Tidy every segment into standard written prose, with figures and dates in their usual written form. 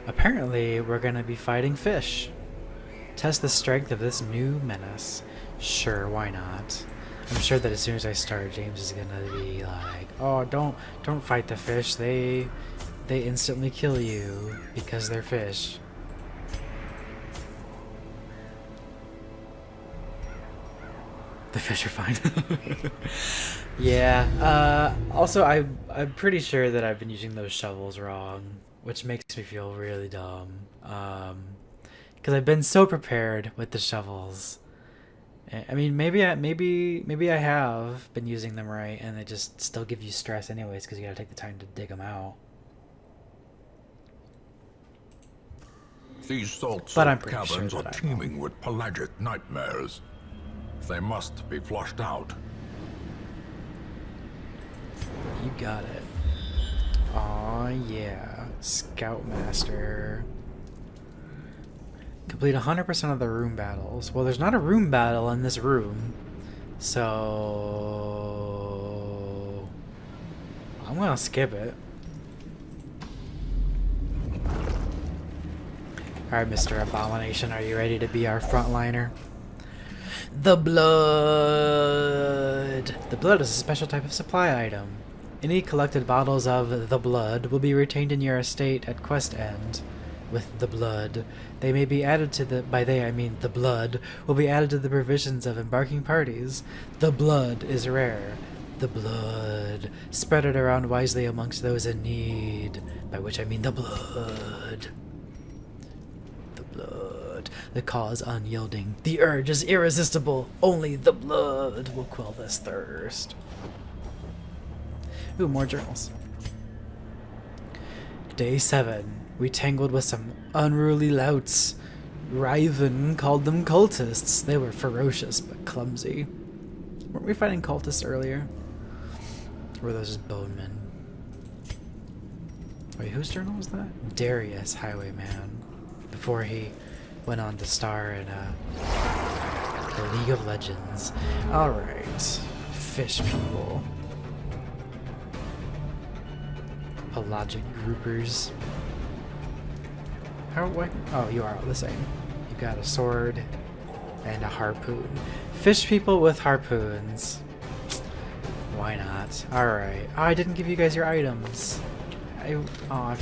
Apparently, we're gonna be fighting fish. Test the strength of this new menace. Sure, why not? I'm sure that as soon as I start, James is gonna be like, "Oh, don't fight the fish. They instantly kill you because they're fish." The fish are fine. Yeah. Also, I'm pretty sure that I've been using those shovels wrong, which makes me feel really dumb. Because I've been so prepared with the shovels. I mean, maybe I have been using them right, and they just still give you stress anyways because you gotta take the time to dig them out. These But salt I'm pretty sure caverns are that I know. teeming with pelagic nightmares. They must be flushed out. You got it. Aw, yeah. Scoutmaster. Complete 100% of the room battles. Well, there's not a room battle in this room. So... I'm gonna skip it. Alright, Mr. Abomination, are you ready to be our frontliner? The blood! The blood is a special type of supply item. Any collected bottles of the blood will be retained in your estate at quest end. With the blood, they may be added to the... By they, I mean the blood will be added to the provisions of embarking parties. The blood is rare. The blood. Spread it around wisely amongst those in need. By which I mean the blood. The blood. The cause unyielding. The urge is irresistible. Only the blood will quell this thirst. Ooh, more journals. Day 7. We tangled with some unruly louts. Riven called them cultists. They were ferocious but clumsy. Weren't we fighting cultists earlier? Or were those just bonemen? Wait, whose journal was that? Darius, Highwayman. Before he went on to star in the League of Legends. Alright. Fish people. Pelagic groupers. How, what? Oh, you are all the same. You got a sword and a harpoon. Fish people with harpoons. Why not? Alright. Oh, I didn't give you guys your items. I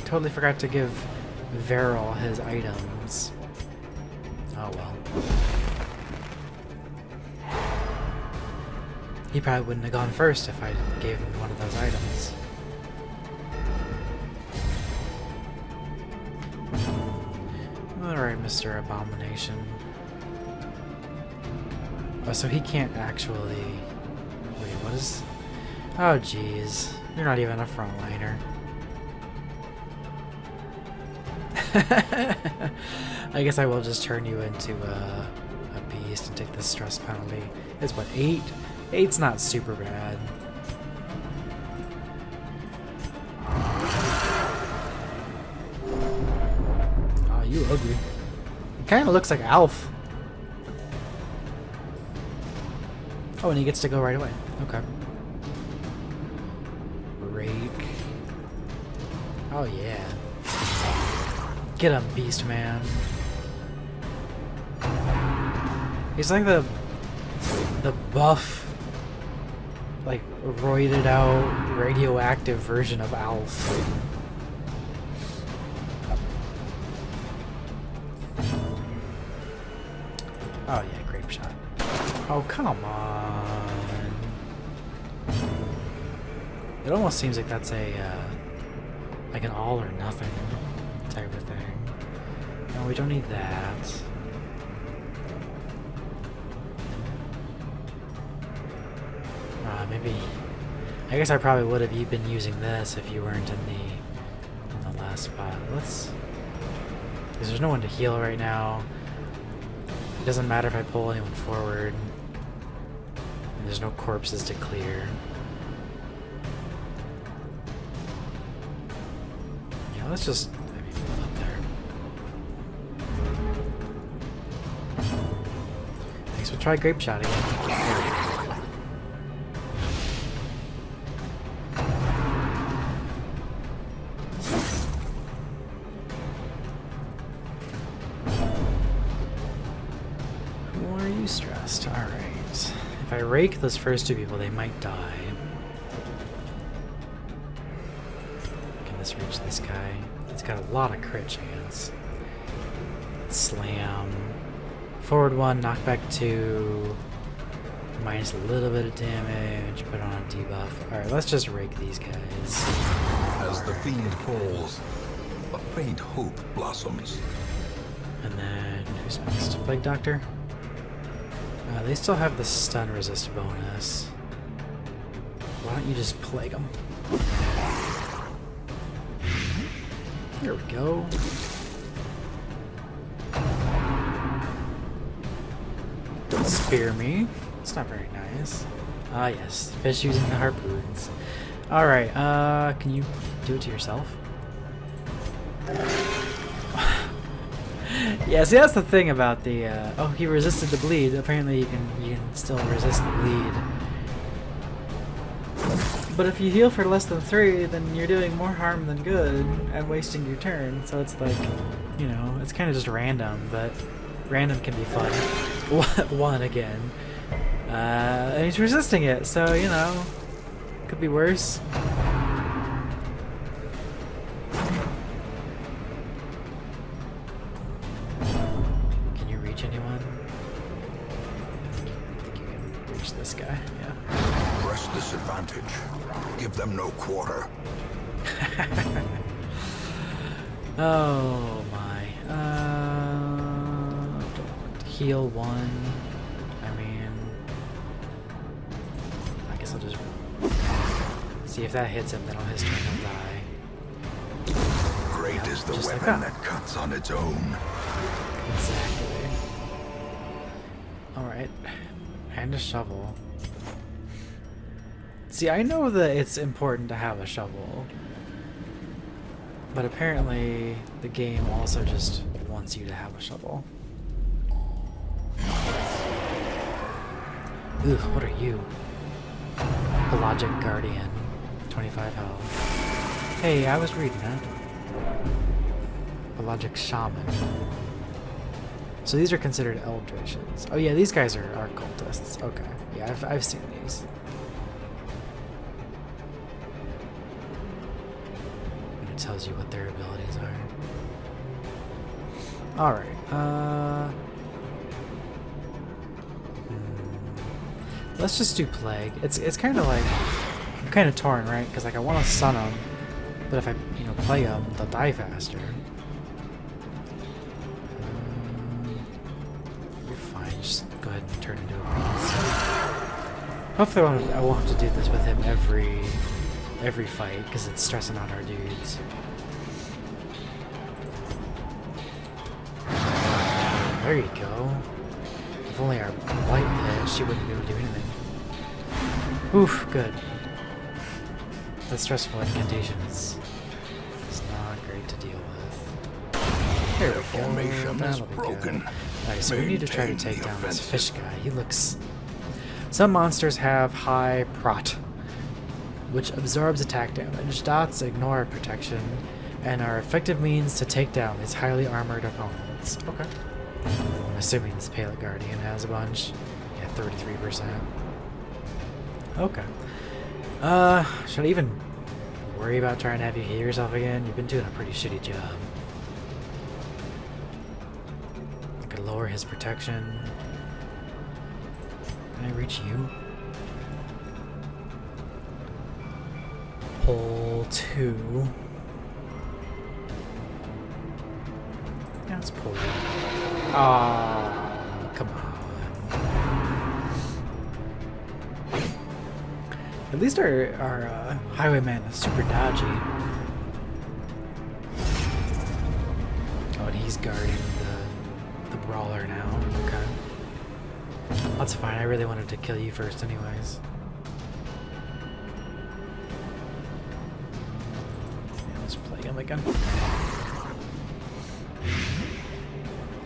totally forgot to give Veril his items. Oh well. He probably wouldn't have gone first if I gave him one of those items. Alright, Mr. Abomination. Oh, so he can't actually... Wait, what is... Oh, jeez. You're not even a frontliner. I guess I will just turn you into a beast and take the stress penalty. It's what, 8? 8's not super bad. Oh, you ugly. He kind of looks like Alf. Oh, and he gets to go right away. Okay. Rake. Oh, yeah. Get him, Beast Man. He's like the buff, like, roided out, radioactive version of Alf. Oh, yeah, grape shot. Oh, come on. It almost seems like that's a, like an all or nothing type of thing. No, we don't need that. Maybe... I guess I probably would have been using this if you weren't in the last spot. Let's... Because there's no one to heal right now. It doesn't matter if I pull anyone forward. And there's no corpses to clear. Yeah, let's just... maybe move up there. I guess we'll try grape shot again. stressed. Alright. If I rake those first two people, they might die. Can this reach this guy? It's got a lot of crit chance. Slam. Forward 1, knockback 2. Minus a little bit of damage, put on a debuff. Alright, let's just rake these guys. As the fiend falls, a faint hope blossoms. And then, who's next? Plague Doctor? They still have the stun resist bonus. Why don't you just plague them? There we go. Don't spear me. It's not very nice. Ah, yes. Fish using the harpoons. Alright, can you do it to yourself? Yeah, see, that's the thing about the, oh, he resisted the bleed. Apparently you can still resist the bleed. But if you heal for less than 3, then you're doing more harm than good and wasting your turn. So it's like, you know, it's kind of just random, but random can be fun. One again. And he's resisting it, so, you know, could be worse. Can you reach anyone? I think you can reach this guy, yeah. Press this advantage. Give them no quarter. Oh my. Heal 1. I'll just see if that hits him, then on his turn he'll die. Great Yep, is the just weapon like that cuts on its own. Exactly. Alright. And a shovel. See, I know that it's important to have a shovel. But apparently the game also just wants you to have a shovel. Ooh, what are you? Pelagic Guardian, 25 health. Hey, I was reading that. Pelagic Shaman. So these are considered Eldritches. Oh yeah, these guys are cultists. Okay, yeah, I've seen these. And it tells you what their abilities are. Alright, let's just do Plague. It's kind of like, I'm kind of torn, right? Because like I want to stun them, but if I play them, they'll die faster. You're fine. Just go ahead and turn into a beast. Hopefully I won't have to do this with him every fight because it's stressing out our dudes. There you go. If only our light hit, she wouldn't be able to do anything. Oof, good. The stressful incantation is not great to deal with. There we go. Formation is That'll be broken. good. Alright, so we need to try to Maintain take the down this offensive. fish guy. He looks... Some monsters have high prot, which absorbs attack damage. Dots ignore protection and are effective means to take down these highly armored opponents. Okay. I'm assuming this Pale Guardian has a bunch. Yeah, 33%. Okay. Should I even worry about trying to have you heal yourself again? You've been doing a pretty shitty job. I could lower his protection. Can I reach you? Pull 2. Yeah, let's pull. Oh, come on. At least our highwayman is super dodgy. Oh, and he's guarding the brawler now. Okay. That's fine. I really wanted to kill you first anyways. Yeah, let's play him again.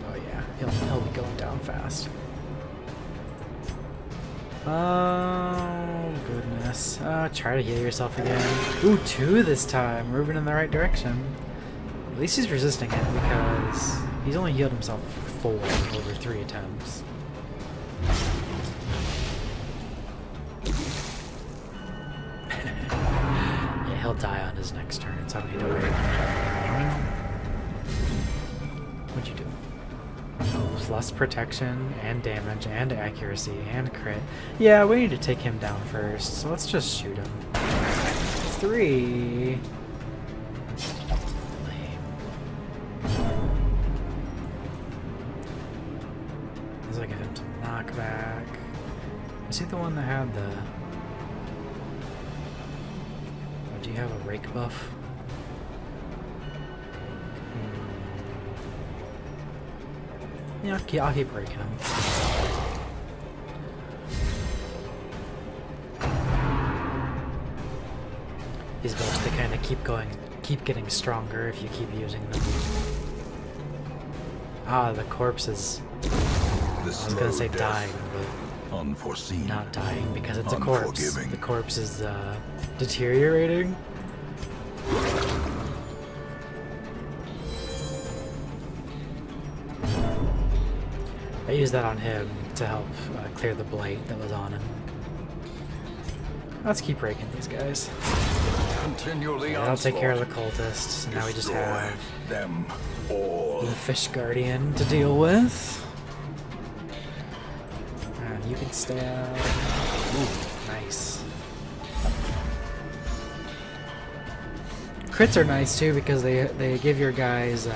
Oh yeah, he'll be going down fast. Oh, goodness. Try to heal yourself again. Ooh, 2 this time. Moving in the right direction. At least he's resisting it because he's only healed himself 4 over 3 attempts. his next turn, so I don't need to wait. What'd you do? Plus protection, and damage, and accuracy, and crit. Yeah, we need to take him down first, so let's just shoot him. 3. Does I give him to knockback? Is he the one that had the... Oh, do you have a rake buff? Yeah, I'll keep breaking him. These buffs, they kind of keep getting stronger if you keep using them. Ah, the corpse is... I was gonna say dying, but unforeseen, not dying because it's a corpse. The corpse is deteriorating. I used that on him to help clear the blight that was on him. Let's keep breaking these guys. Continually I'll take care of the cultists. So now we just have them all. the fish guardian to deal with. And you can stab. Ooh, nice. Crits are nice too because they give your guys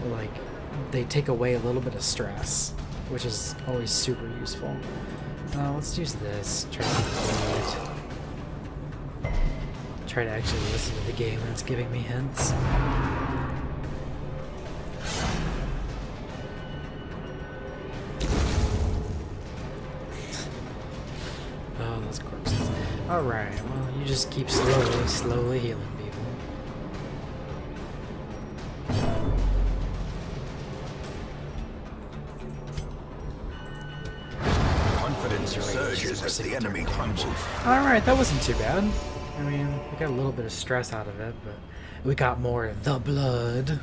like they take away a little bit of stress, which is always super useful. Let's use this. Try to actually listen to the game when it's giving me hints. Oh, those corpses. Alright, well, you just keep slowly healing people. Confidence surges as the enemy crumbles. Alright, that wasn't too bad. I mean, we got a little bit of stress out of it, but we got more of the blood.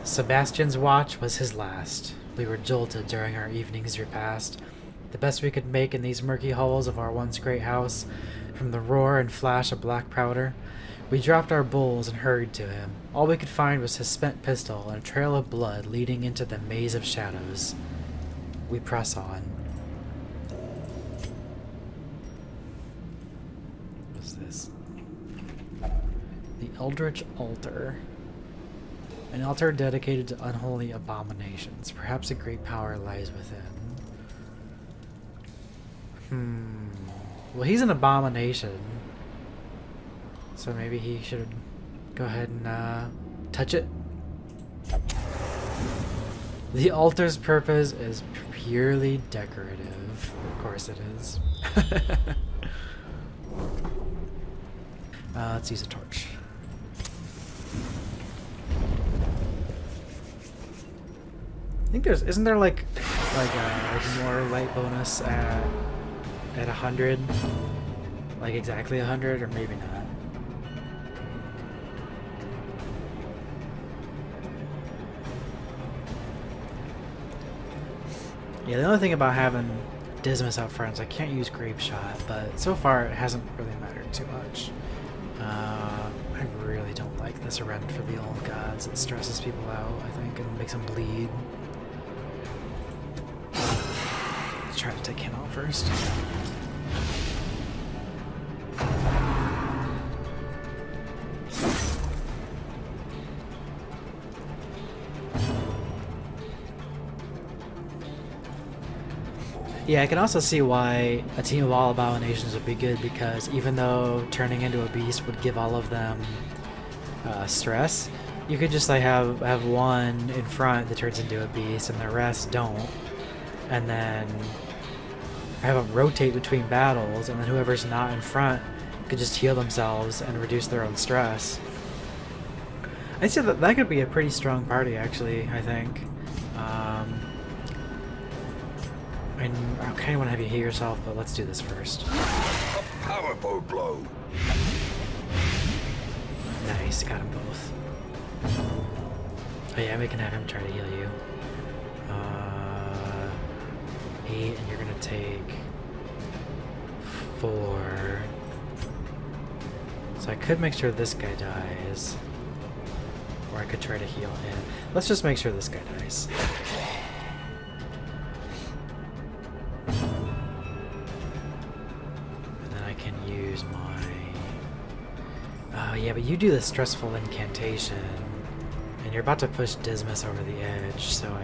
Sebastian's watch was his last. We were jolted during our evening's repast, the best we could make in these murky halls of our once great house. From the roar and flash of black powder, we dropped our bowls and hurried to him. All we could find was his spent pistol and a trail of blood leading into the maze of shadows. We press on. What's this? The Eldritch Altar. An altar dedicated to unholy abominations. Perhaps a great power lies within. Well, he's an abomination. So maybe he should go ahead and touch it. The altar's purpose is purely decorative. Of course it is. Let's use a torch. I think isn't there like more light bonus at 100, like exactly 100, or maybe not. Yeah, the only thing about having Dismas out front is I can't use Grape Shot, but so far it hasn't really mattered too much. I really don't like this Rend for the Old Gods. It stresses people out, I think, and makes them bleed. Let's try to take him out first. Yeah, I can also see why a team of all abominations would be good, because even though turning into a beast would give all of them stress, you could just like have one in front that turns into a beast and the rest don't, and then have them rotate between battles, and then whoever's not in front could just heal themselves and reduce their own stress. I'd say that could be a pretty strong party, actually, I think. I kind of want to have you heal yourself, but let's do this first. A powerful blow. Nice, got them both. Oh yeah, we can have him try to heal you. 8, and you're gonna take 4. So I could make sure this guy dies. Or I could try to heal him. Let's just make sure this guy dies. And then I can use my... Oh yeah, but you do the stressful incantation. And you're about to push Dismas over the edge, so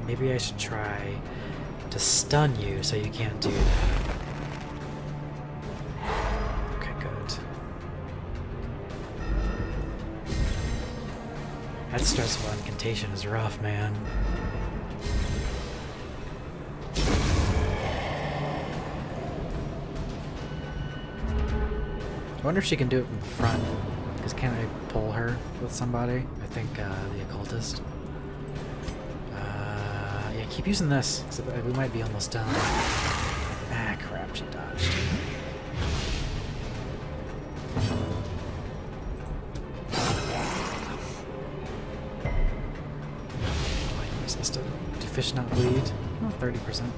maybe I should try to stun you so you can't do that. Okay, good. That stressful incantation is rough, man. I wonder if she can do it from the front. Because can I pull her with somebody? I think the occultist. Yeah, keep using this. So we might be almost done. Ah, crap, she dodged. Light resistant. Do fish not bleed? Oh, 30%.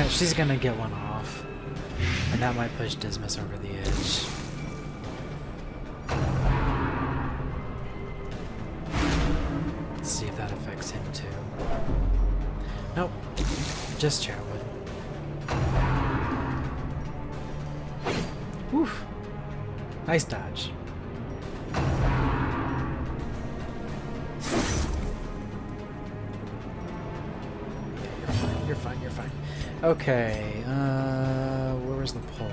She's gonna get one off, and that might push Dismas over the edge. Let's see if that affects him too. Nope, just Chatwood. Woof! Nice dodge. You're fine. Okay, where was the pull?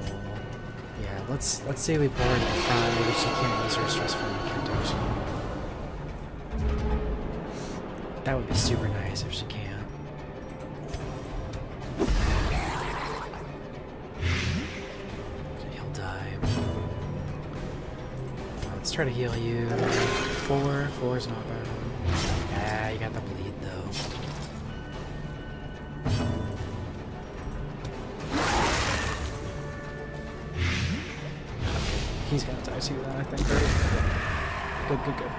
Yeah, let's see if we pull her to the front. Maybe she can't use her stressful incantation. That would be super nice if she can. He'll die. Let's try to heal you. 4. 4's not bad. Ah, you got the bleed though. He's gonna die too then, I think, right? Yeah. Good.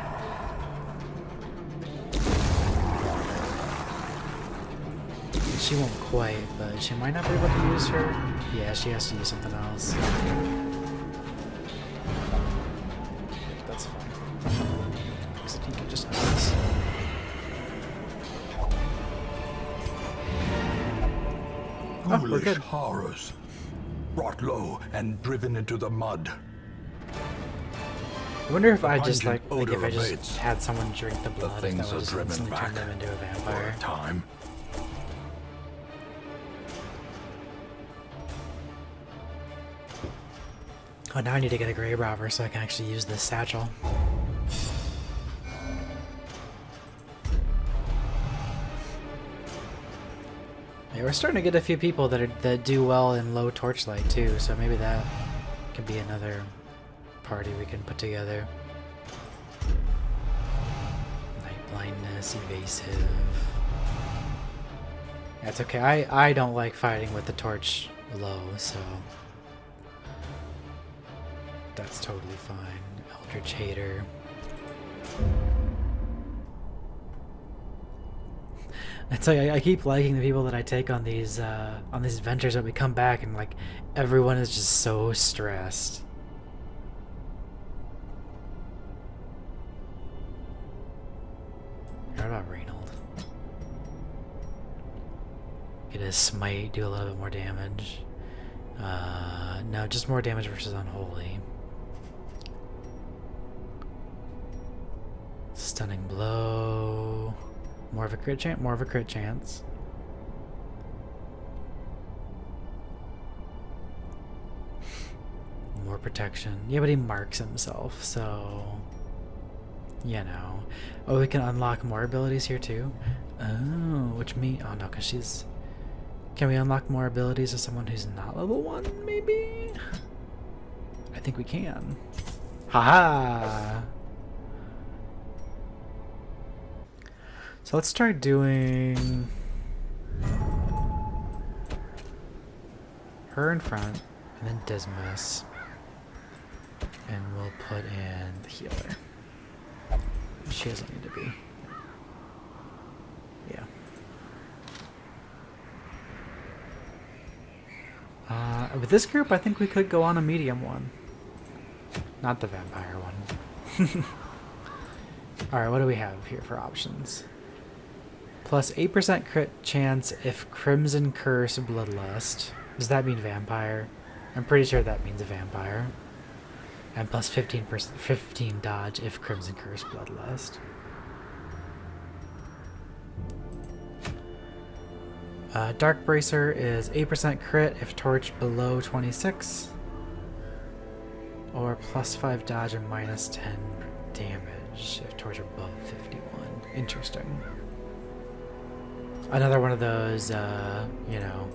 She won't quite, but she might not be able to use her. Yeah, she has to use something else. That's fine. So he can just have this. Oh, we're good. Horrors. Brought low and driven into the mud. I wonder if I just like if I just evades. had someone drink the blood, The if that things would are just driven instantly turn back them into a for vampire. a time. Oh, now I need to get a grave robber so I can actually use this satchel. Yeah, we're starting to get a few people that do well in low torchlight too, so maybe that could be another party we can put together. Night blindness, evasive. That's okay. I don't like fighting with the torch low, so that's totally fine. Eldritch Hater. I tell you, I keep liking the people that I take on these adventures that we come back and like everyone is just so stressed. What about Reynold? Get his smite, do a little bit more damage. No, just more damage versus unholy. Stunning blow. More of a crit chance. More of a crit chance. More protection. Yeah, but he marks himself, so you know. Oh, we can unlock more abilities here too. Oh, which mean? Oh no, because she's. Can we unlock more abilities of someone who's not level 1? Maybe. I think we can. Haha. So let's start doing her in front, and then Dismas, and we'll put in the healer. She doesn't need to be. Yeah. With this group, I think we could go on a medium one. Not the vampire one. Alright, what do we have here for options? Plus 8% crit chance if Crimson Curse Bloodlust. Does that mean vampire? I'm pretty sure that means a vampire. And plus 15 dodge if Crimson Curse Bloodlust. Dark Bracer is 8% crit if torch below 26. Or plus 5 dodge and minus 10 damage if torch above 51. Interesting. Another one of those, you know,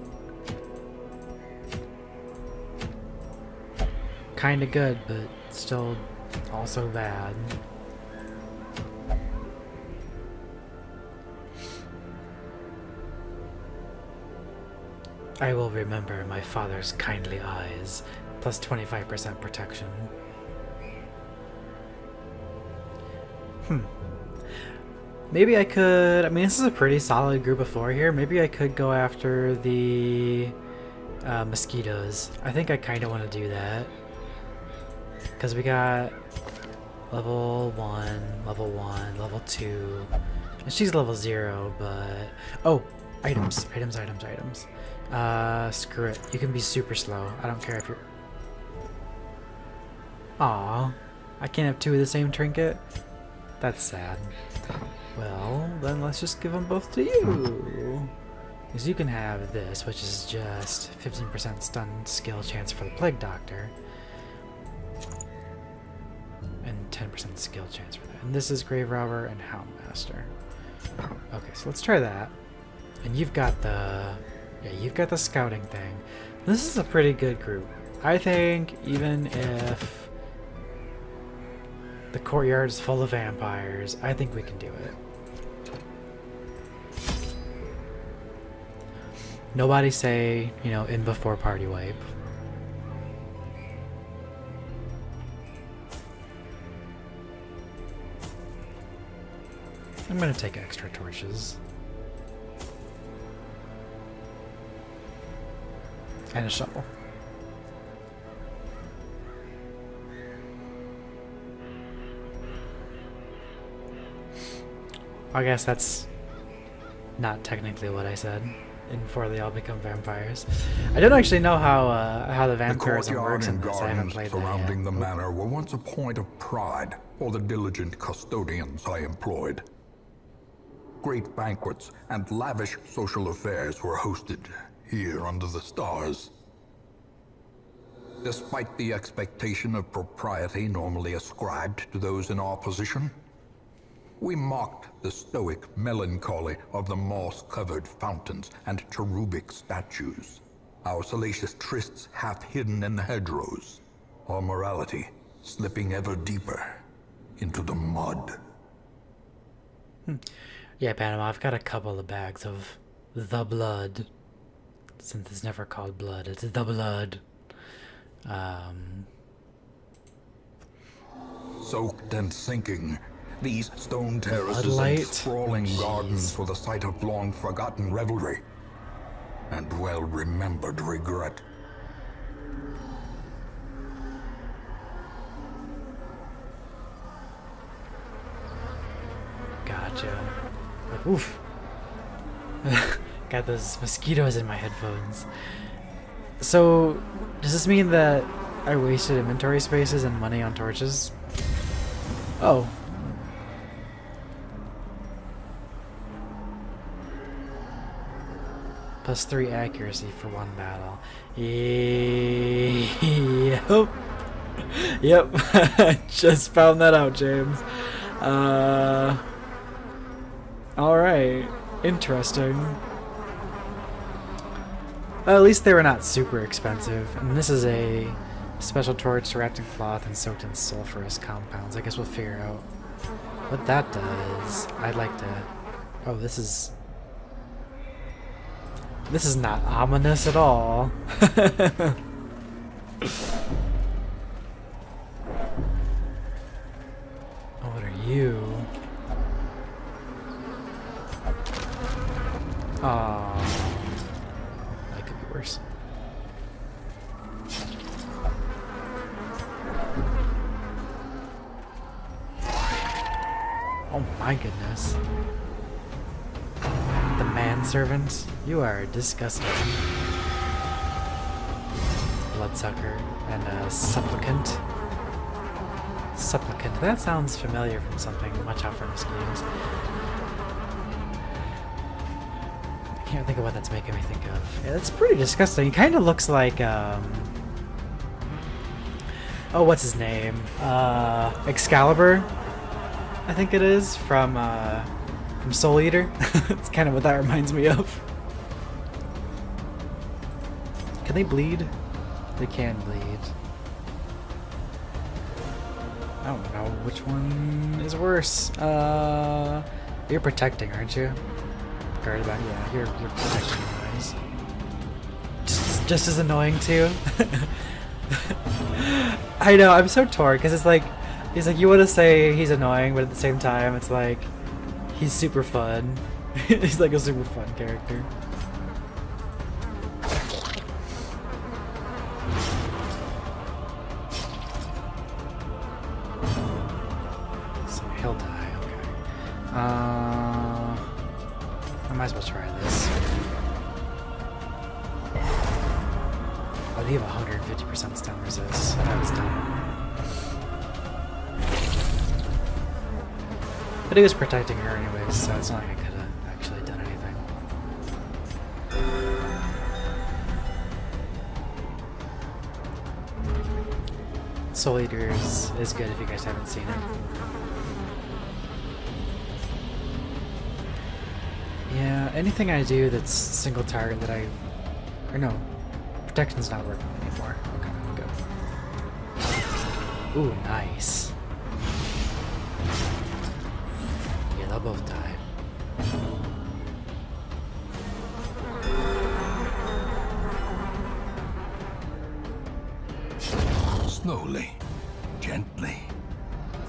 kinda good, but still also bad. I will remember my father's kindly eyes, plus 25% protection. Maybe I could, I mean, this is a pretty solid group of 4 here. Maybe I could go after the mosquitoes. I think I kind of want to do that. Because we got level 1, level 2. And she's level 0, but... Oh! Items. Screw it. You can be super slow. I don't care if you're... Aw. I can't have 2 of the same trinket? That's sad. Well, then let's just give them both to you. Because you can have this, which is just 15% stun skill chance for the Plague Doctor. And 10% skill chance for that. And this is Grave Robber and Houndmaster. Okay, so let's try that. And you've got the... Yeah, you've got the scouting thing. This is a pretty good group. I think even if the courtyard is full of vampires, I think we can do it. Nobody say, you know, in before party wipe. I'm gonna take extra torches. And a shovel. I guess that's not technically what I said. And before they all become vampires. I don't actually know how the vampirism works in this. I haven't played that yet. Surrounding the manor were once a point of pride for the diligent custodians I employed. Great banquets and lavish social affairs were hosted here under the stars. Despite the expectation of propriety normally ascribed to those in our position, we mocked the stoic melancholy of the moss-covered fountains and cherubic statues, our salacious trysts half hidden in the hedgerows, our morality slipping ever deeper into the mud. Yeah, Panama, I've got a couple of bags of the blood. Since it's never called blood, it's the blood. Soaked and sinking, these stone terraces Bloodlight. and sprawling gardens were the site of long-forgotten revelry and well-remembered regret. Gotcha. Oof. Got those mosquitoes in my headphones. So, does this mean that I wasted inventory spaces and money on torches? Oh. Plus 3 accuracy for 1 battle. Yep. Yep. Just found that out, James. Alright. Interesting. At least they were not super expensive. And this is a special torch wrapped in cloth and soaked in sulfurous compounds. I guess we'll figure out what that does. I'd like to... Oh, this is not ominous at all. What are you? Aww. That could be worse. my goodness. The manservant? You are disgusting. Bloodsucker and a supplicant. Supplicant. That sounds familiar from something. Watch out for mosquitoes. I can't think of what that's making me think of. Yeah, it's pretty disgusting. It kind of looks like, oh, what's his name? Excalibur, I think it is, from Soul Eater. It's kind of what that reminds me of. Can they bleed? They can bleed. I don't know which one is worse. You're protecting, aren't you? Guard back. Yeah, you're protecting anyways. Just as annoying too. I know, I'm so torn because it's like, you want to say he's annoying, but at the same time, it's like he's super fun. He's like a super fun character. So he'll die. Okay. I might as well try this. Oh, you have 150% stun resist. That was dumb. But he was protecting her anyways, so it's not like I could have actually done anything. Soul Eater is good if you guys haven't seen it. Yeah, anything I do that's single target that or no, protection's not working anymore. Okay, good. Ooh, nice. Yeah, they'll both die. Slowly, gently.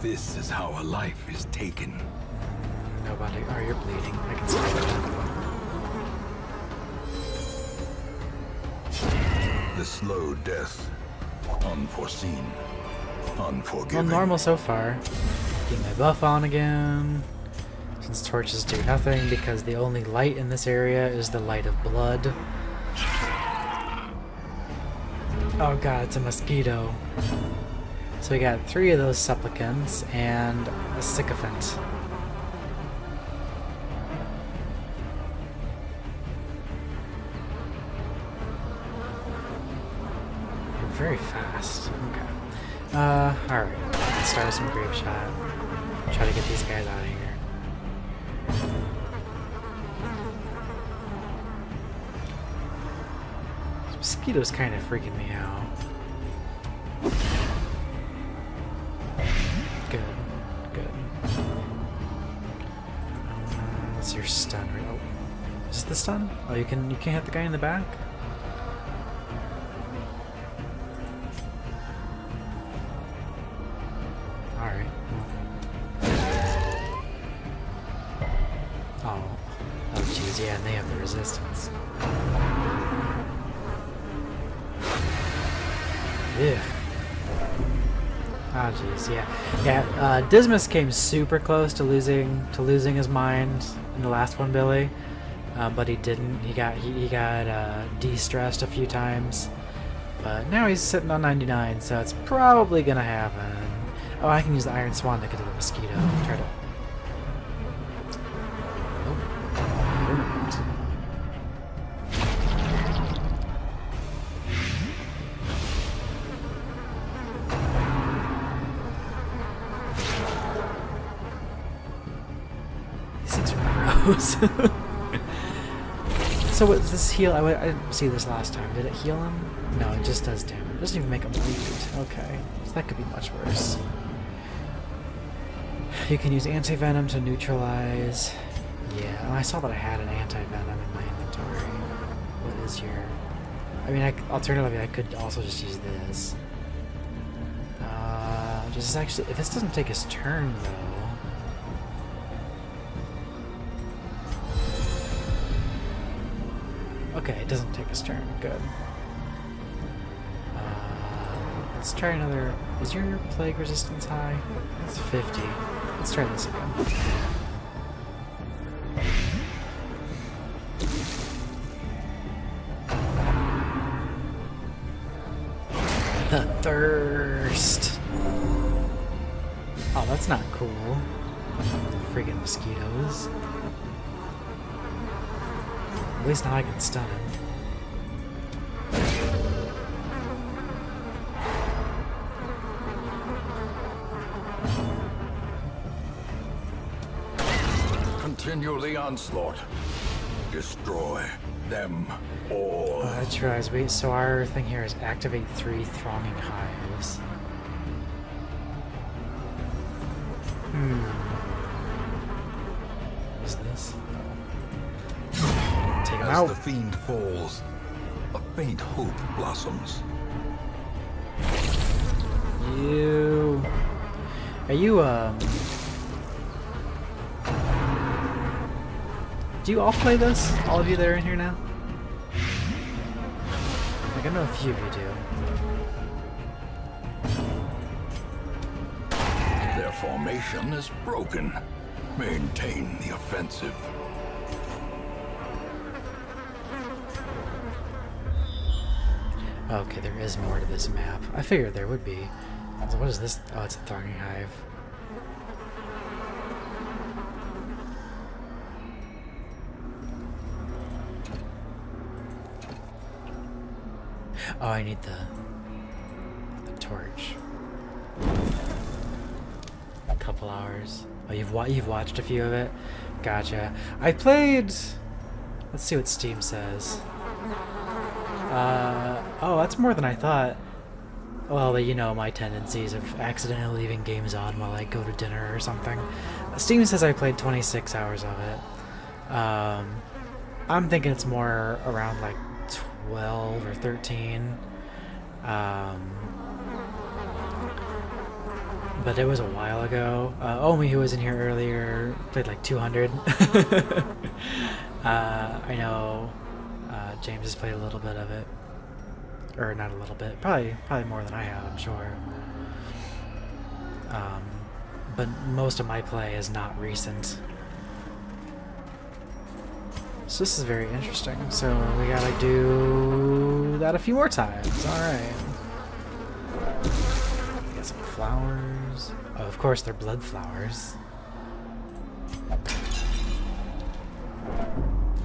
This is how a life is taken. Nobody. Oh, you're bleeding. I can see that. The slow death. Unforeseen. Unforgiving. Well, normal so far. Get my buff on again. Since torches do nothing because the only light in this area is the light of blood. Oh god, it's a mosquito. So we got 3 of those supplicants and a sycophant. You're very fast. Okay. Alright. Let's start with some grape shot. Try to get these guys out of here. This mosquito's kind of freaking me out. Good. Good. What's your stun? Oh, is this the stun? Oh, you can't hit the guy in the back? Alright. Oh. Oh jeez, yeah, and they have the resistance. Yeah. Ah, jeez, yeah. Yeah, Dismas came super close to losing his mind in the last one, Billy. But he didn't. He got de-stressed a few times. But now he's sitting on 99, so it's probably gonna happen. Oh, I can use the Iron Swan to get to the mosquito. Try to. Oh. These things are gross. So what does this heal? I didn't see this last time. Did it heal him? No, it just does damage. It doesn't even make him bleed. Okay, so that could be much worse. You can use anti-venom to neutralize. Yeah, oh, I saw that I had an anti-venom in my inventory. What is your... I mean, alternatively, I could also just use this. Just actually... If this doesn't take his turn, though... Okay, it doesn't take his turn. Good. Let's try another... Is your plague resistance high? It's 50. Let's try this again. The thirst. Oh, that's not cool. Friggin' mosquitoes. At least now I can stun him. Continue the onslaught. Destroy them all. That's right. Wait, so our thing here is activate 3 thronging hives. What is this? Take him As out. the fiend falls, a faint hope blossoms. You. Are you, do you all play this? All of you that are in here now? Like, I know a few of you do. Their formation is broken. Maintain the offensive. Okay, there is more to this map. I figured there would be. So what is this? Oh, it's a thronging hive. Oh, I need the torch. A couple hours. Oh, you've watched a few of it? Gotcha. I played... Let's see what Steam says. Oh, that's more than I thought. Well, you know my tendencies of accidentally leaving games on while I go to dinner or something. Steam says I played 26 hours of it. I'm thinking it's more around like 12 or 13. But it was a while ago. Omi, who was in here earlier, played like 200. I know James has played a little bit of it. Or not a little bit. Probably more than I have, I'm sure. But most of my play is not recent. So this is very interesting. So we gotta do that a few more times. Alright. Got some flowers. Oh, of course they're blood flowers.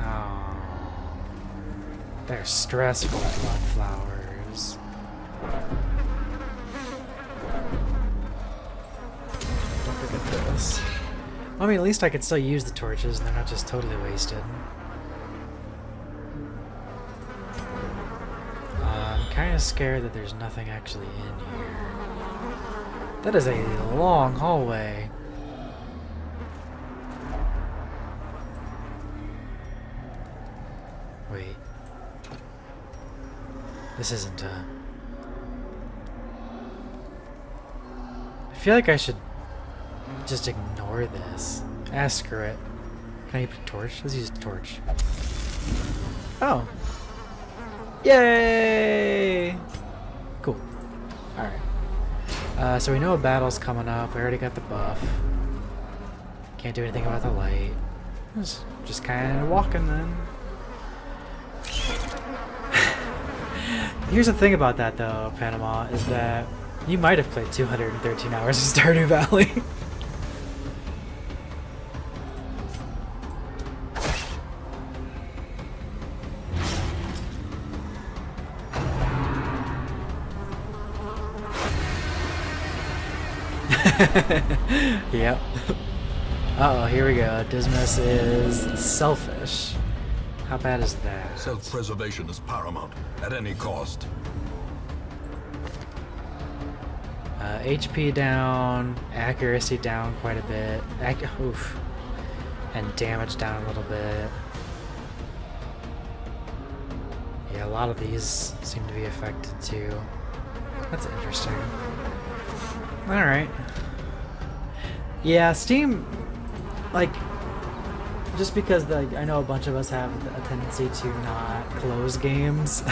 Oh. They're stressful blood flowers. Don't forget this. I mean, at least I could still use the torches and they're not just totally wasted. I'm kind of scared that there's nothing actually in here. That is a long hallway. Wait. This isn't I feel like I should just ignore this. Ah, screw it. Can I use a torch? Let's use a torch. Oh. Yay! Cool. Alright. So we know a battle's coming up. We already got the buff. Can't do anything about the light. Just kind of walking then. Here's the thing about that though, Panama, is that you might have played 213 hours of Stardew Valley. Yep. Uh-oh, here we go. Dismas is selfish. How bad is that? Self-preservation is paramount, at any cost. HP down, accuracy down quite a bit, oof, and damage down a little bit. Yeah, a lot of these seem to be affected too. That's interesting. Alright. Yeah, Steam, like, just because I know a bunch of us have a tendency to not close games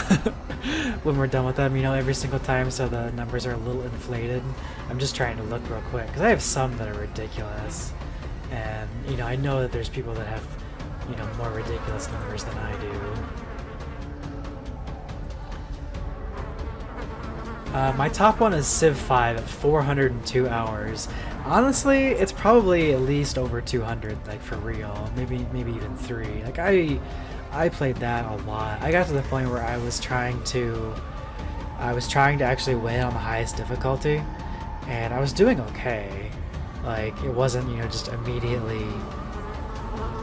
when we're done with them, you know, every single time, so the numbers are a little inflated. I'm just trying to look real quick, because I have some that are ridiculous, and, you know, I know that there's people that have, you know, more ridiculous numbers than I do. My top one is Civ 5 at 402 hours. Honestly, it's probably at least over 200, like for real. Maybe even 3. Like I played that a lot. I got to the point where I was trying to actually win on the highest difficulty, and I was doing okay. Like it wasn't, you know, just immediately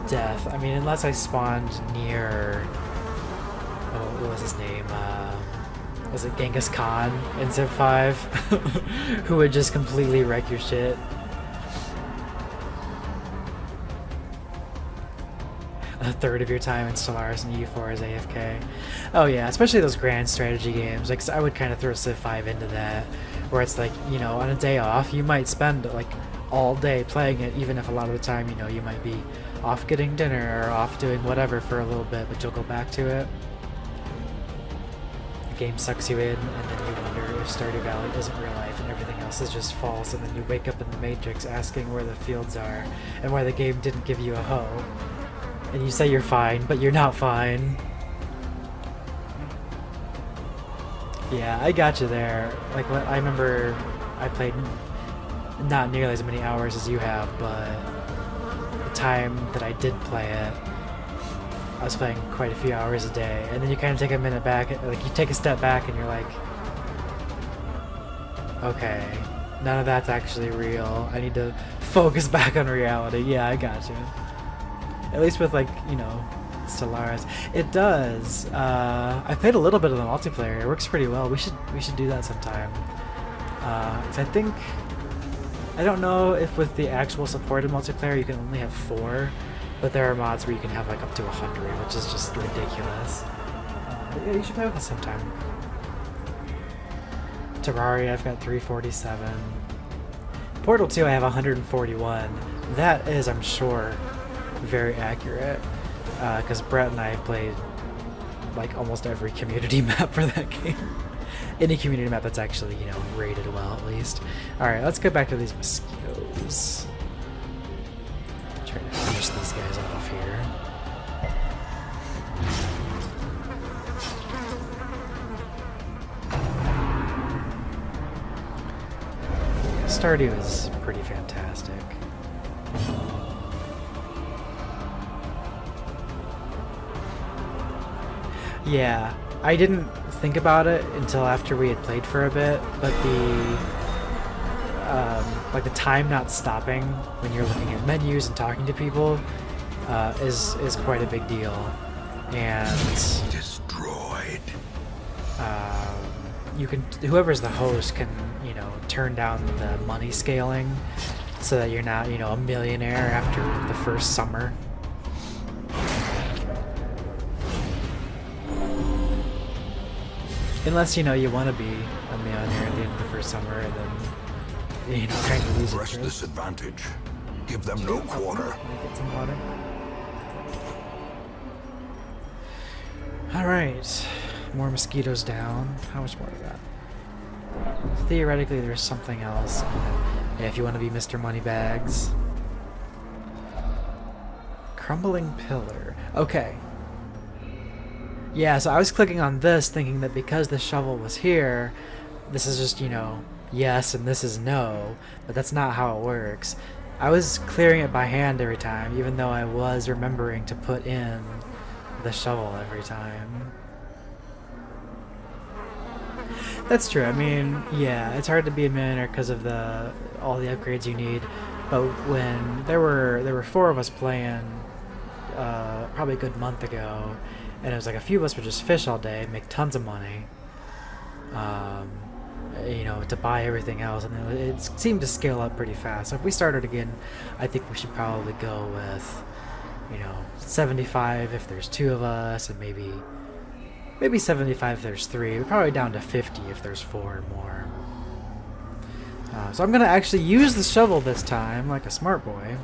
death. I mean, unless I spawned near, oh, what was his name? Was it Genghis Khan in Civ 5? Who would just completely wreck your shit. A third of your time in Stellaris and E4 is AFK. Oh yeah, especially those grand strategy games. Like I would kind of throw Civ 5 into that, where it's like, you know, on a day off, you might spend like all day playing it, even if a lot of the time, you know, you might be off getting dinner or off doing whatever for a little bit, but you'll go back to it. The game sucks you in, and then you wonder if Stardew Valley isn't real life and everything else is just false, and then you wake up in the Matrix asking where the fields are and why the game didn't give you a hoe. And you say you're fine, but you're not fine. Yeah, I got you there. Like, I remember I played not nearly as many hours as you have, but the time that I did play it, I was playing quite a few hours a day. And then you kind of take a minute back, like you take a step back and you're like, okay, none of that's actually real. I need to focus back on reality. Yeah, I got you. At least with, like, you know, Stellaris. It does. I played a little bit of the multiplayer. It works pretty well. We should do that sometime. 'Cause I think, I don't know if with the actual supported multiplayer you can only have 4, but there are mods where you can have like up to 100, which is just ridiculous. Yeah, you should play with us sometime. Terraria, I've got 347. Portal 2, I have 141. That is, I'm sure, very accurate, because Brett and I have played like almost every community map for that game. Any community map that's actually, you know, rated well, at least. Alright, let's go back to these mosquitoes. Try to finish these guys off here. Stardew is pretty fantastic. Yeah, I didn't think about it until after we had played for a bit, but the like the time not stopping when you're looking at menus and talking to people is quite a big deal, and Destroyed. you can, whoever's the host can, you know, turn down the money scaling so that you're not, you know, a millionaire after the first summer. Unless, you know, you want to be a millionaire at the end of the first summer and then, you know, kind of lose Press interest. this advantage. Give them no quarter. Let me get some water. Alright. More mosquitoes down. How much more is that? Theoretically, there's something else. Yeah, if you want to be Mr. Moneybags. Crumbling pillar. Okay. Yeah, so I was clicking on this thinking that because the shovel was here, this is just, you know, yes and this is no, but that's not how it works. I was clearing it by hand every time, even though I was remembering to put in the shovel every time. That's true. I mean, yeah, it's hard to be a millionaire because of all the upgrades you need, but when there were 4 of us playing probably a good month ago, and it was like a few of us would just fish all day, make tons of money, you know, to buy everything else, and it seemed to scale up pretty fast. So if we started again, I think we should probably go with, you know, 75 if there's 2 of us, and maybe 75 if there's 3. We're probably down to 50 if there's 4 or more. So I'm gonna actually use the shovel this time, like a smart boy.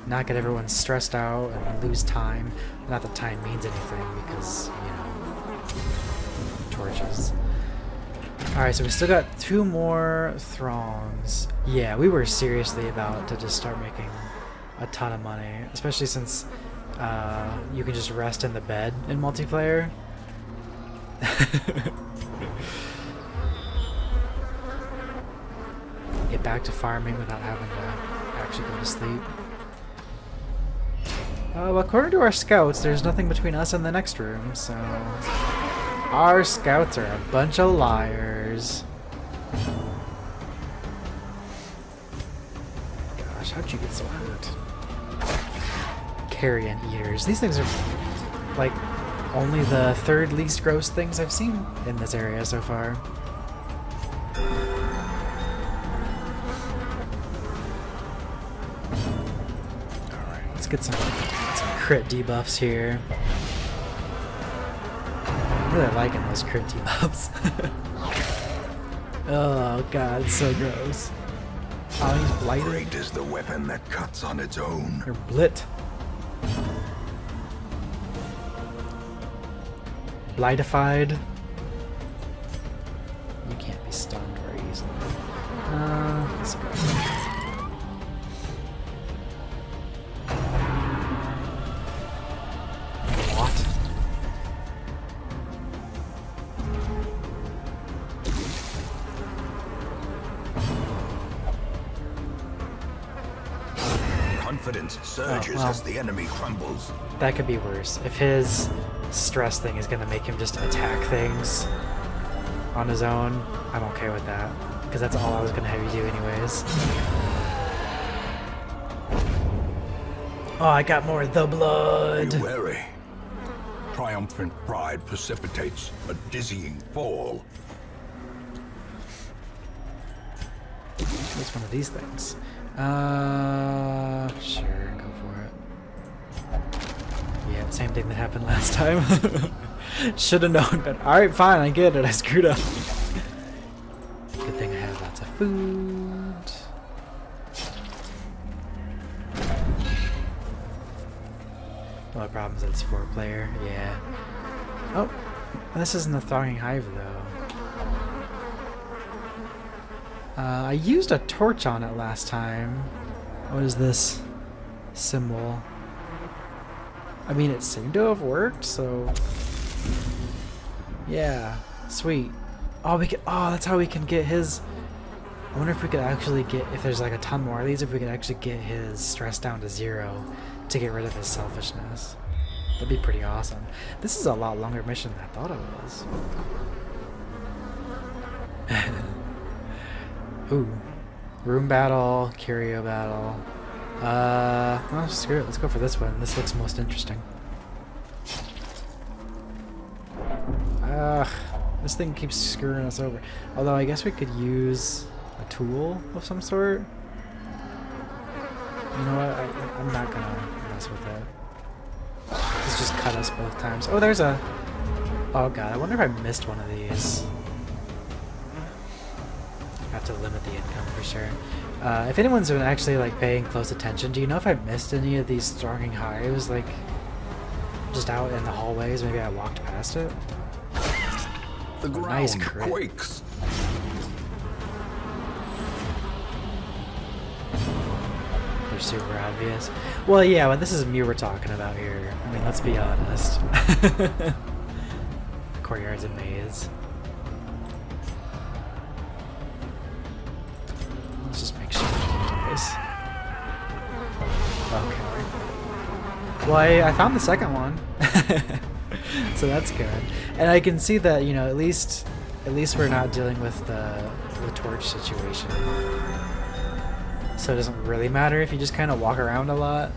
Not get everyone stressed out and lose time. Not that time means anything because, you know, torches. Alright, so we still got 2 more throngs. Yeah, we were seriously about to just start making a ton of money, especially since you can just rest in the bed in multiplayer. get back to farming without having to actually go to sleep. Well, according to our scouts, there's nothing between us and the next room, so... Our scouts are a bunch of liars. Gosh, how'd you get so hurt? Carrion eaters. These things are, like, only the third least gross things I've seen in this area so far. Alright, let's get some crit debuffs here. I'm really liking those crit debuffs. Oh god, it's so gross. Oh, he's blighted. Great is the weapon that cuts on its own. You're blit. Blightified. You can't be stunned very easily. Let's go. What? Confidence surges as the enemy crumbles. That could be worse. If his stress thing is gonna make him just attack things on his own, I'm okay with that. Because that's all I was gonna have you do anyways. Oh, I got more of the blood! Be wary. Triumphant pride precipitates a dizzying fall. What's one of these things? Sure, go for it. Yeah, same thing that happened last time. Should have known better. Alright, fine, I get it. I screwed up. Good thing I have lots of food. Well, the problem is that it's 4-player. Yeah. Oh, this isn't the Thronging Hive, though. I used a torch on it last time. What is this symbol? I mean, it seemed to have worked, so... Yeah, sweet. Oh, we can. Oh, that's how we can get his... I wonder if we could actually get... If there's like a ton more of these, if we could actually get his stress down to 0 to get rid of his selfishness. That'd be pretty awesome. This is a lot longer mission than I thought it was. Ooh. Room battle, curio battle. Oh, screw it. Let's go for this one. This looks most interesting. This thing keeps screwing us over. Although I guess we could use a tool of some sort. You know what? I'm not gonna mess with it. It's just cut us both times. Oh, there's a... Oh god, I wonder if I missed one of these. Have to limit the income for sure. If anyone's been actually like paying close attention, do you know if I missed any of these Thronging Hives, like just out in the hallways? Maybe I walked past it. The ground nice crit. quakes. They're super obvious. Well, yeah, but this is Mew we're talking about here. I mean, let's be honest. Courtyard's a maze. Let's just make sure it dies. Okay. Well, I found the second one. So that's good. And I can see that, you know, at least we're not dealing with the torch situation. So it doesn't really matter if you just kind of walk around a lot.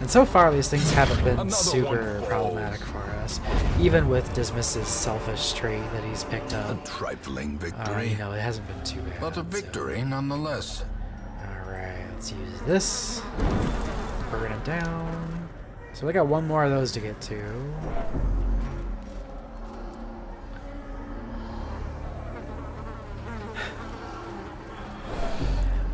And so far these things haven't been super problematic for us. Even with Dismiss's selfish trait that he's picked up. A trifling victory. You know, it hasn't been too bad. But a victory nonetheless. Alright, let's use this. Burn it down. So we got one more of those to get to.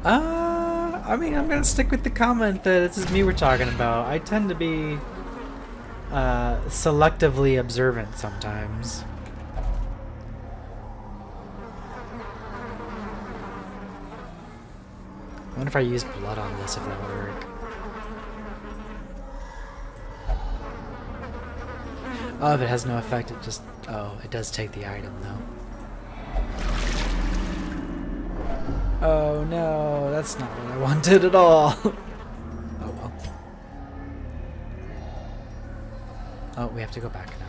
I mean, I'm gonna stick with the comment that this is me we're talking about. I tend to be selectively observant sometimes. I wonder if I used blood on this, if that would work. Oh, if it has no effect, it just... Oh, it does take the item, though. Oh no, that's not what I wanted at all. Oh well. Oh, we have to go back now.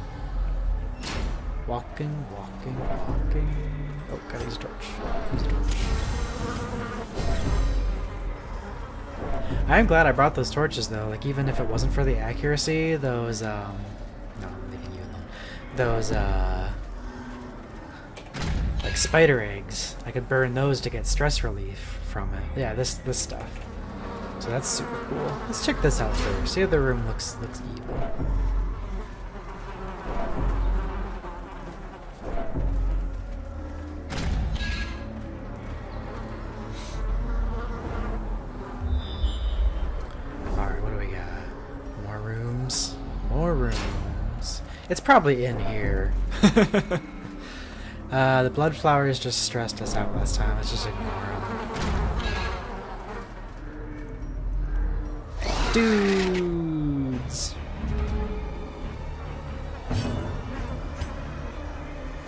Walking, walking, walking. Oh, gotta use a torch. Use a torch. I'm glad I brought those torches though. Like even if it wasn't for the accuracy, those no, I'm leaving you alone. Those like spider eggs, I could burn those to get stress relief from it. Yeah, this stuff. So that's super cool. Let's check this out first. The other room looks evil. It's probably in here. The blood flowers just stressed us out last time. Let's just ignore them. Dudes!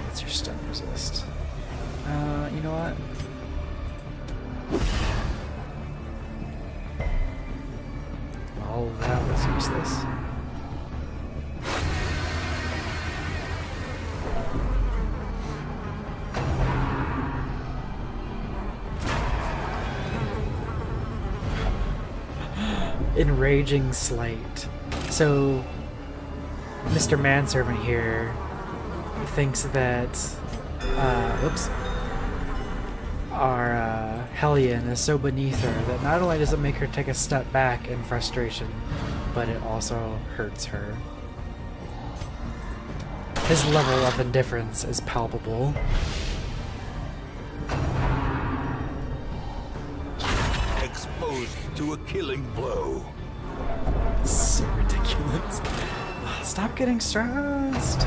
What's your stun resist? You know what? All that was useless. Enraging Slight. So, Mr. Manservant here thinks that, whoops, our Hellion is so beneath her that not only does it make her take a step back in frustration, but it also hurts her. His level of indifference is palpable. Exposed to a killing blow. It's so ridiculous. Stop getting stressed.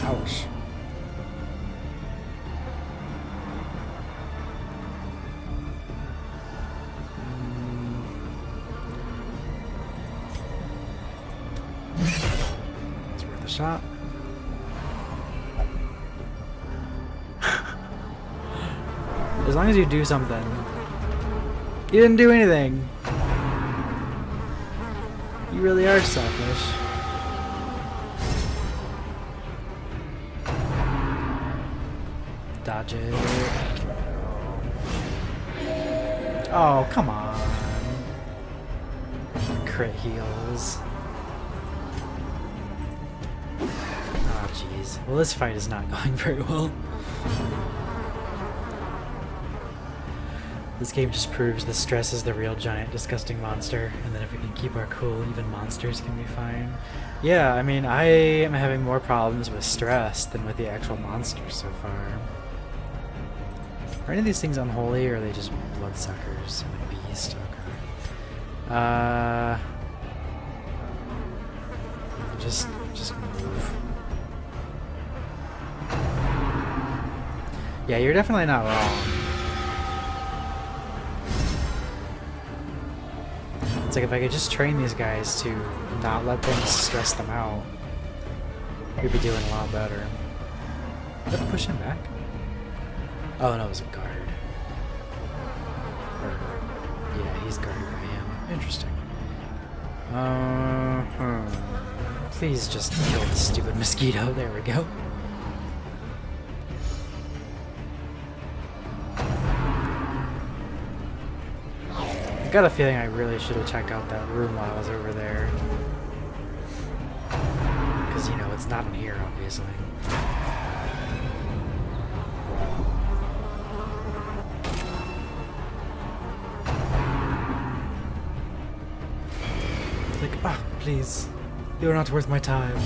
Ouch. It's worth a shot. As long as you do something. You didn't do anything. You really are selfish. Dodge it. Oh, come on. Crit heals. Oh, jeez. Well, this fight is not going very well. This game just proves the stress is the real giant disgusting monster, and that if we can keep our cool, even monsters can be fine. Yeah, I mean, I am having more problems with stress than with the actual monsters so far. Are any of these things unholy, or are they just bloodsuckers? Like beast? Okay. Just move. Yeah, you're definitely not wrong. It's like if I could just train these guys to not let things stress them out, we'd be doing a lot better. Did I push him back? Oh no, it was a guard. Or, yeah, he's guarded by him. Interesting. Please just kill the stupid mosquito. There we go. I got a feeling I really should have checked out that room while I was over there. Because, you know, it's not in here, obviously. Like, ah, please. You're not worth my time.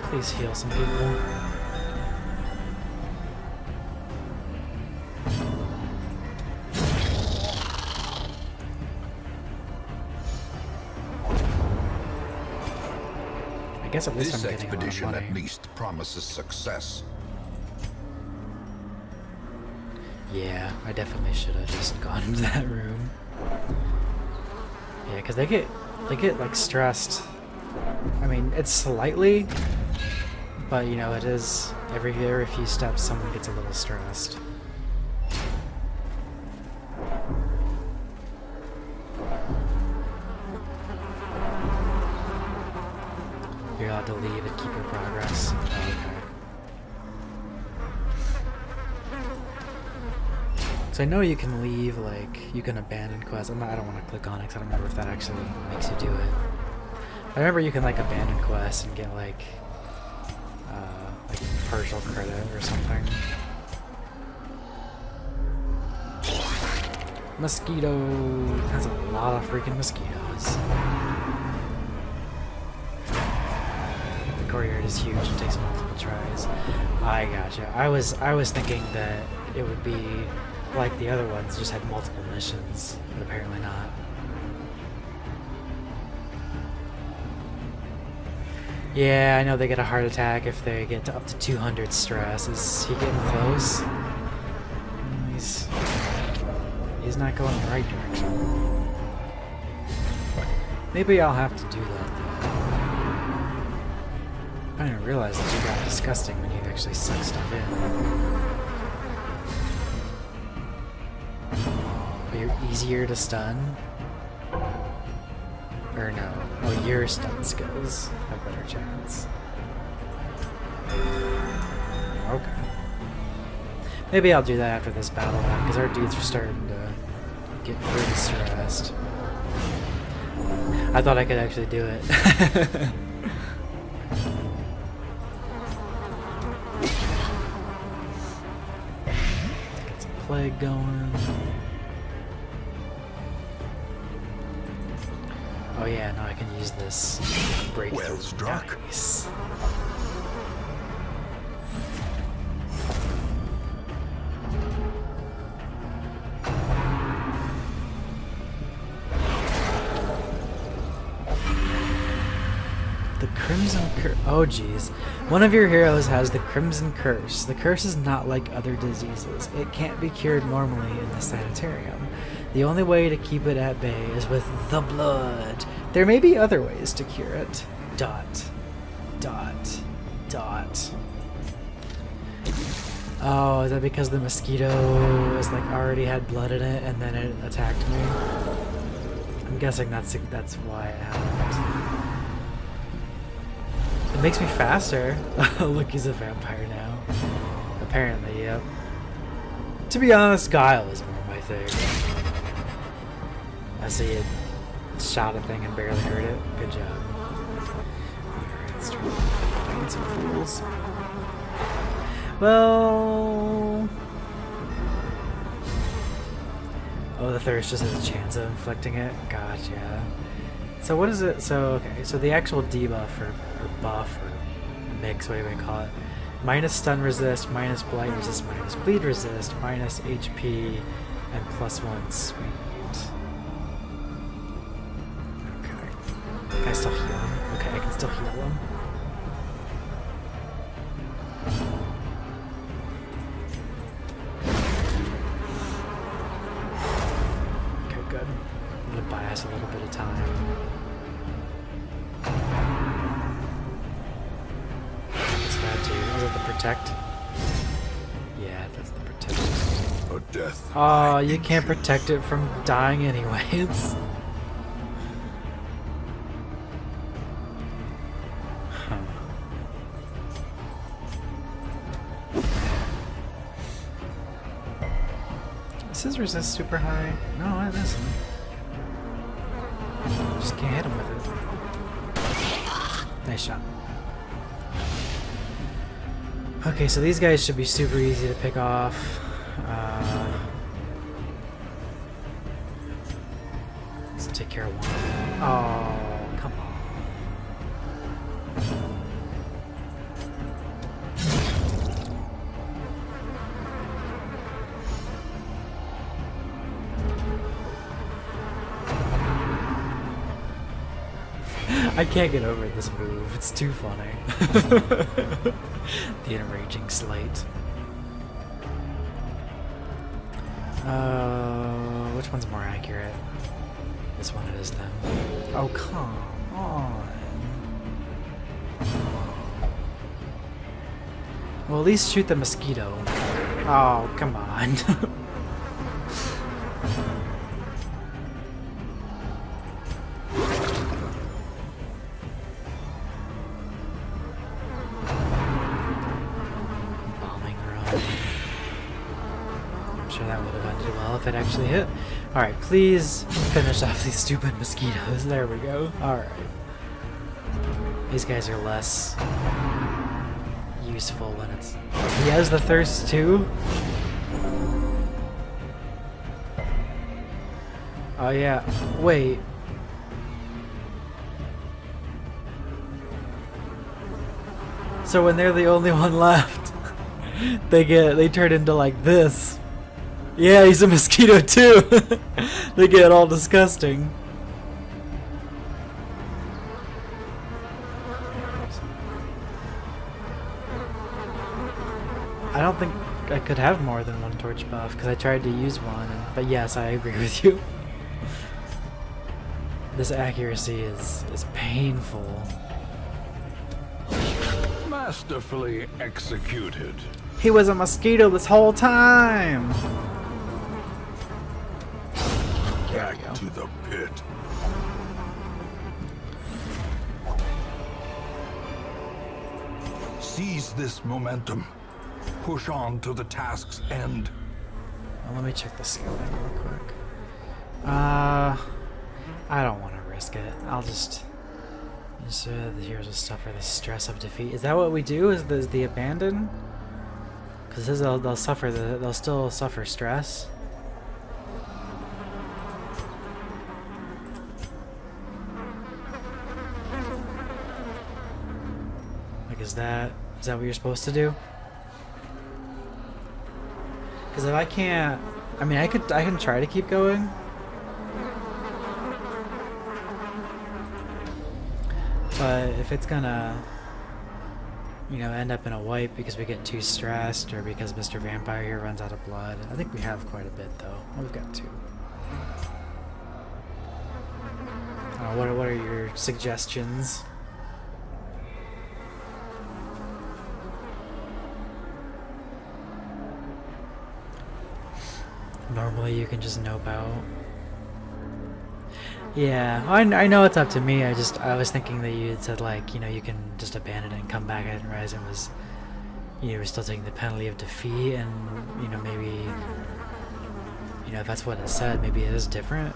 Please heal some people. guess at least This I'm getting a lot of expedition money. at least promises success. Yeah, I definitely should have just gone into that room. Yeah, because they get like stressed. I mean, it's slightly, but you know, it is every few steps someone gets a little stressed. You're allowed to leave and keep your progress. Oh, okay. So I know you can leave, like, you can abandon quests. I don't want to click on it because I don't remember if that actually makes you do it. I remember you can, like, abandon quests and get, like partial credit or something. Mosquito! That's a lot of freaking mosquitoes. The Courtyard is huge and takes multiple tries. I gotcha. I was thinking that it would be like the other ones, just had multiple missions, but apparently not. Yeah, I know they get a heart attack if they get to up to 200 stress. Is he getting close? He's not going in the right direction. Maybe I'll have to do that though. I didn't realize that you got disgusting when you actually suck stuff in. But you're easier to stun? Or no? Oh, your stun skills have better chance. Okay. Maybe I'll do that after this battle then, because our dudes are starting to get pretty stressed. I thought I could actually do it. Get some plague going. Oh yeah, now I can use this breakthrough. Well struck. Nice. The Crimson Curse. Oh geez. One of your heroes has the Crimson Curse. The curse is not like other diseases. It can't be cured normally in the sanitarium. The only way to keep it at bay is with the blood. There may be other ways to cure it. Dot. Dot. Dot. Oh, is that because the mosquito was like already had blood in it and then it attacked me? I'm guessing that's why it happened. It makes me faster. Look, he's a vampire now. Apparently, yep. To be honest, Guile is more my thing. I see it shot a thing and barely hurt it. Good job. Alright, let's try to find some fools. Well... Oh, the thirst just has a chance of inflicting it? Gotcha. So what is it? So, okay, so the actual debuff or buff or mix, whatever you call it. Minus stun resist, minus blight resist, minus bleed resist, minus HP, and +1 speed. Okay. Can I still heal him? Okay, I can still heal him. Okay, good. I'm gonna buy us a little bit of time. What's that do? Was it the protect? Yeah, that's the protect. A death. Oh, you can't protect it from dying anyways. Huh. Is his resist super high? No, it isn't. Just can't hit him with it. Nice shot. Okay, so these guys should be super easy to pick off. Let's take care of one. Oh, come on. I can't get over this move. It's too funny. The enraging slate. Which one's more accurate? This one it is then. Oh, come on. Well, at least shoot the mosquito. Oh, come on. Bombing run. I'm sure that would have ended well if it actually hit. Alright, please finish off these stupid mosquitoes. There we go. Alright. These guys are less useful when it's... He has the thirst too? Oh yeah, wait. So when they're the only one left, they turn into like this. Yeah, he's a mosquito too. They get all disgusting. I don't think I could have more than one torch buff because I tried to use one, but yes, I agree with you. This accuracy is painful. Masterfully executed. He was a mosquito this whole time. Back to the pit. Seize this momentum. Push on to the task's end. Well, let me check the skill real quick. I don't want to risk it. I'll just the heroes will suffer the stress of defeat. Is that what we do? Is the abandon? Because they'll still suffer stress. Like, is that what you're supposed to do? Because if I can't, I mean, I can try to keep going. But if it's gonna, end up in a wipe because we get too stressed or because Mr. Vampire here runs out of blood, I think we have quite a bit though. We've got 2. What are your suggestions? Normally you can just nope out. Yeah, I know it's up to me. I was thinking that you had said like, you can just abandon it and come back. I didn't realize it was, we're still taking the penalty of defeat, and maybe, if that's what it said, maybe it is different.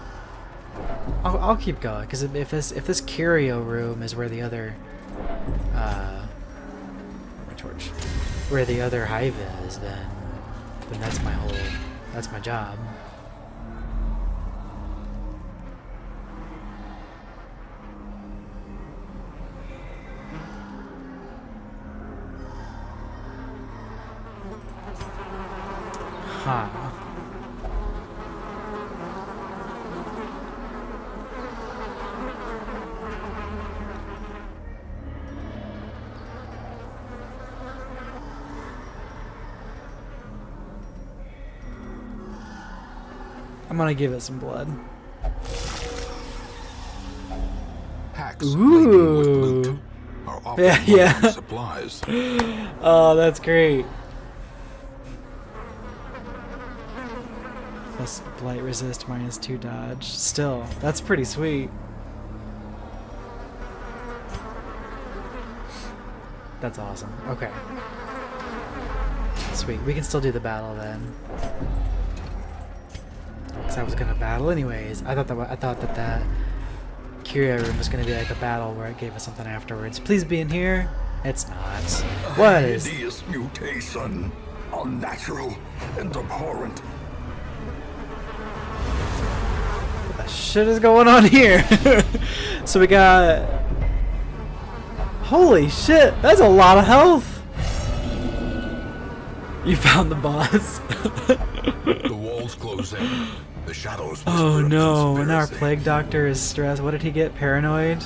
I'll keep going because if this curio room is where the other, where the other hive is, then that's my job. Huh. I'm gonna give it some blood. Packs laden with loot are often yeah. supplies. Oh, that's great. Plus blight resist, -2 dodge. Still, that's pretty sweet. That's awesome. Okay. Sweet. We can still do the battle then. Because I was gonna battle anyways. I thought that curio room was gonna be like a battle where it gave us something afterwards. Please be in here. It's not. What is? Hideous mutation, unnatural and abhorrent. What the shit is going on here? So we got. Holy shit! That's a lot of health. You found the boss. The walls close in. The shadows. Oh no! And our plague doctor is stressed. What did he get? Paranoid?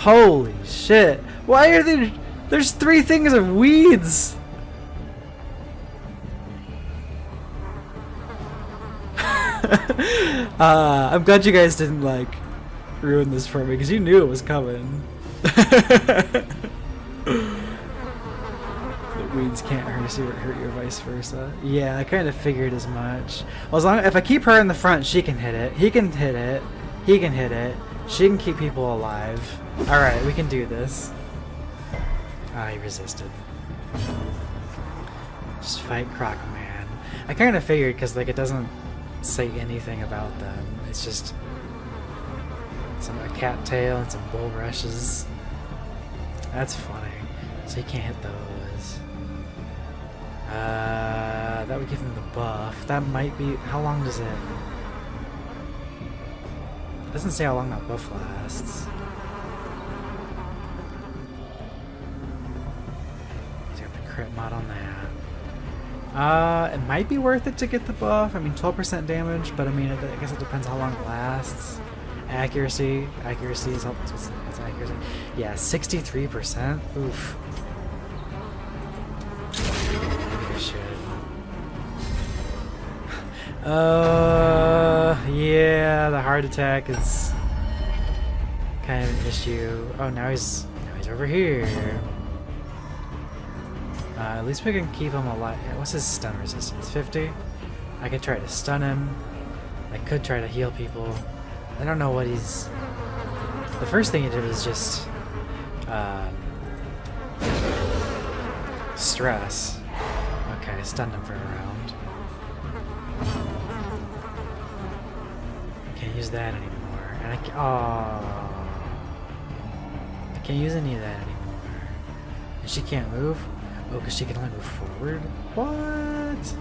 Holy shit. Why are there... There's 3 things of weeds! I'm glad you guys didn't, like, ruin this for me, because you knew it was coming. The weeds can't hurt you or vice versa. Yeah, I kind of figured as much. Well, as long if I keep her in the front, she can hit it. He can hit it. He can hit it. She can keep people alive. Alright, we can do this. Ah, he resisted. Just fight Croc Man. I kind of figured, because, like, it doesn't say anything about them. It's just a cattail and some bulrushes. That's funny. So you can't hit those. That would give him the buff. That might be... How long does it... It doesn't say how long that buff lasts. He's got the crit mod on that. It might be worth it to get the buff. I mean, 12% damage, but I mean, I guess it depends how long it lasts. Accuracy. Accuracy is what's accuracy? Yeah, 63%. Oof. Maybe I should. Yeah, the heart attack is kind of an issue. Oh, now he's over here. At least we can keep him alive. What's his stun resistance? 50? I could try to stun him. I could try to heal people. I don't know what he's... The first thing he did was just... stress. Okay, I stunned him for a round. Can't use that anymore. And I can't... Oh. I can't use any of that anymore. And she can't move? Oh, because she can only move forward? What?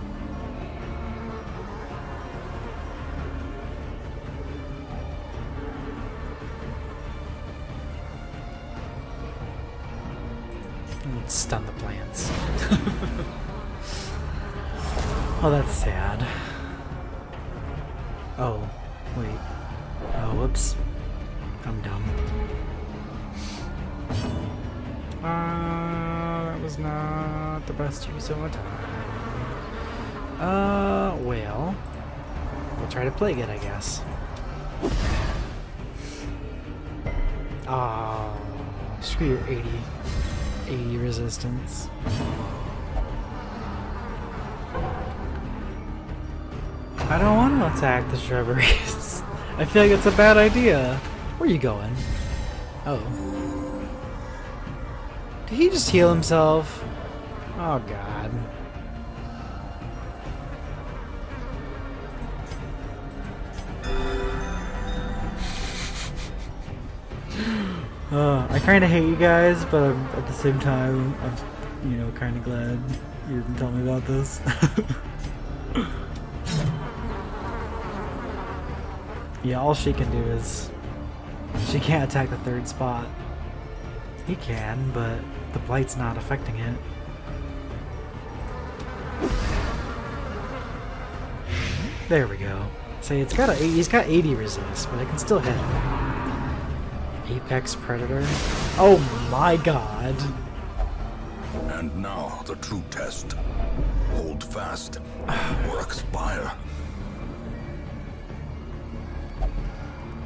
Let's stun the plants. Oh, that's sad. Oh, wait. Oh, whoops. I'm dumb. That was not the best use of my time. Well, we'll try to plague it, I guess. Ah, screw your 80 resistance. I don't want to attack the shrubberies. I feel like it's a bad idea. Where are you going? Oh. Did he just heal himself? Oh god. I kind of hate you guys, but I'm, at the same time, I'm, you know, kind of glad you didn't tell me about this. Yeah, all she can do is... She can't attack the third spot. He can, but the blight's not affecting it. There we go. See, it's got a, he's got 80 resist, but I can still hit him. Apex Predator. Oh my god. And now the true test. Hold fast or expire.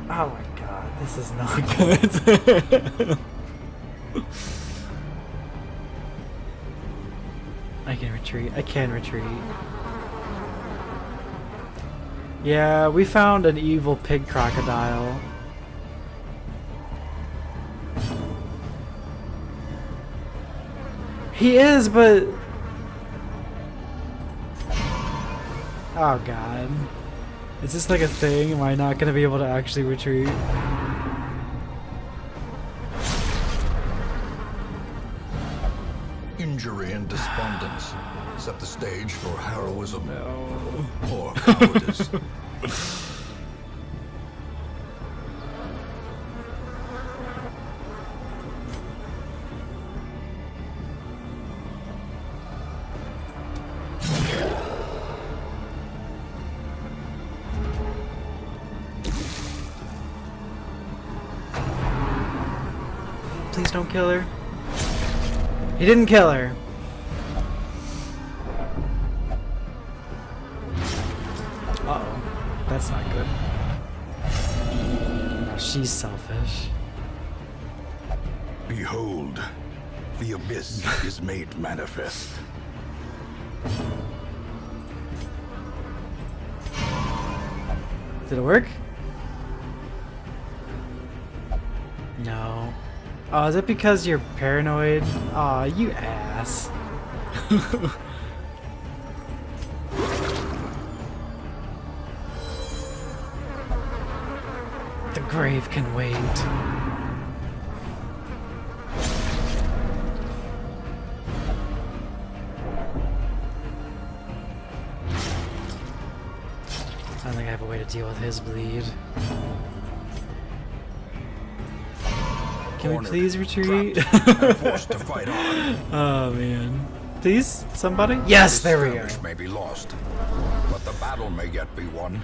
Oh my god, this is not good. I can retreat. I can retreat. Yeah, we found an evil pig crocodile. He is, but... Oh god. Is this like a thing? Am I not going to be able to actually retreat? Injury and despondence set the stage for heroism No. or cowardice. please don't kill her. He didn't kill her. Uh-oh. That's not good. Now she's selfish. Behold, the abyss is made manifest. Did it work? No. Oh, is it because you're paranoid? Aw, you ass. The grave can wait. I don't think I have a way to deal with his bleed. Can we please retreat? Forced to fight on. Oh man. Please, somebody? Yes, there we go. May be lost, but the battle may yet be won.